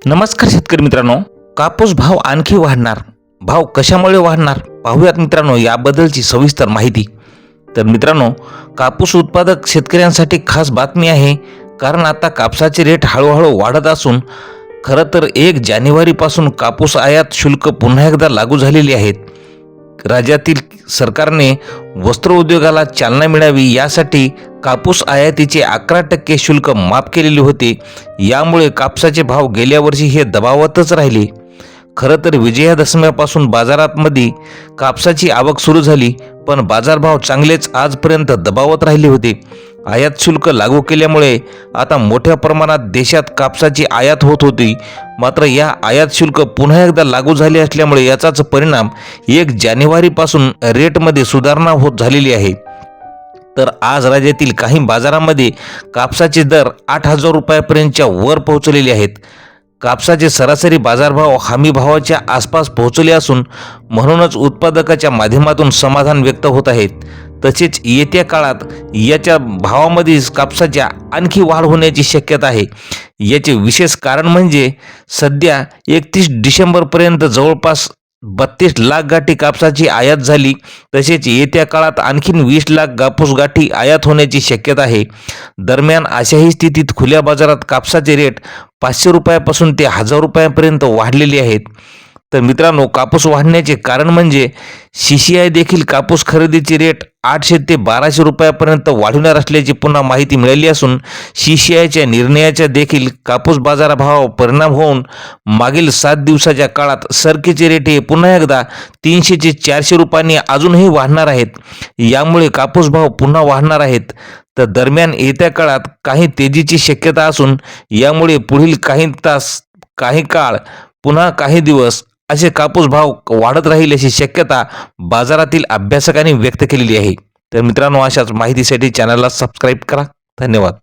नमस्कार शेतकरी मित्रांनो, कापूस भाव आणखी वाढणार. भाव कशामुळे वाढणार पाहूयात मित्रांनो याबद्दलची सविस्तर माहिती. तर मित्रांनो, कापूस उत्पादक शेतकऱ्यांसाठी खास बातमी आहे, कारण आता कापसाचे रेट हळूहळू वाढत असून खरं तर 1 जानेवारीपासून कापूस आयात शुल्क पुन्हा एकदा लागू झालेले आहेत. राज्यातील सरकारने वस्त्र उद्योगाला चालना मिळावी यासाठी कापूस आयातीचे 11% शुल्क माफ केलेले होते. यामुळे कापसाचे भाव गेल्या वर्षी हे दबावातच राहिले. खरं तर विजयादशमीपासून बाजारामध्ये कापसाची आवक सुरू झाली, पण बाजारभाव चांगलेच आजपर्यंत दबावात राहिले होते. आयात शुल्क लागू केल्यामुळे आता मोठ्या प्रमाणात देशात कापसाची आयात होत होती. मात्र या आयात शुल्क पुन्हा एकदा लागू झाले असल्यामुळे याचाच परिणाम 1 जानेवारीपासून रेटमध्ये सुधारणा होत झालेली आहे. तर आज राज्यातील काही बाजारामध्ये कापसाचे दर 8,000 रुपयापर्यंतच्या वर पोहोचलेले आहेत. कापसाचे सरासरी बाजारभाव हमी भावाच्या आसपास पोहोचले असून म्हणूनच उत्पादकाच्या माध्यमातून समाधान व्यक्त होत आहेत. तसेच येत्या काळात याच्या भावामध्ये कापसाच्या आणखी वाढ होण्याची शक्यता आहे. याचे विशेष कारण म्हणजे सध्या 31 डिसेंबरपर्यंत जवळपास 32 लाख गाठी कापसाची आयात झाली. तसेच येत्या काळात आणखीन 20 लाख कापूस गाठी आयात होण्याची शक्यता आहे. दरम्यान अशाही स्थितीत खुल्या बाजारात कापसाचे रेट 500 रुपयापासून ते 1000 रुपयापर्यंत वाढलेले आहेत. तर मित्रांनो, कापूस वाढण्याचे कारण म्हणजे CCI देखील कापूस खरेदीचे रेट 800 ते 1200 रुपयापर्यंत वाढवणार असल्याची पुन्हा माहिती मिळाली असून CCIच्या निर्णयाचा देखील कापूस बाजारभावावर परिणाम होऊन मागील 7 दिवसाच्या काळात सरकीचे रेट हे पुन्हा एकदा 300 ते 400 रुपयांनी अजूनही वाढणार आहेत. यामुळे कापूस भाव पुन्हा वाढणार आहेत. तर दरम्यान येत्या काळात काही तेजीची शक्यता असून यामुळे पुढील काही काळ पुन्हा काही दिवस असे कापूस भाव वाढत राहील अशी शक्यता बाजारातील अभ्यासकांनी व्यक्त केलेली आहे. तर मित्रांनो, अशाच माहितीसाठी चॅनलला सबस्क्राईब करा. धन्यवाद.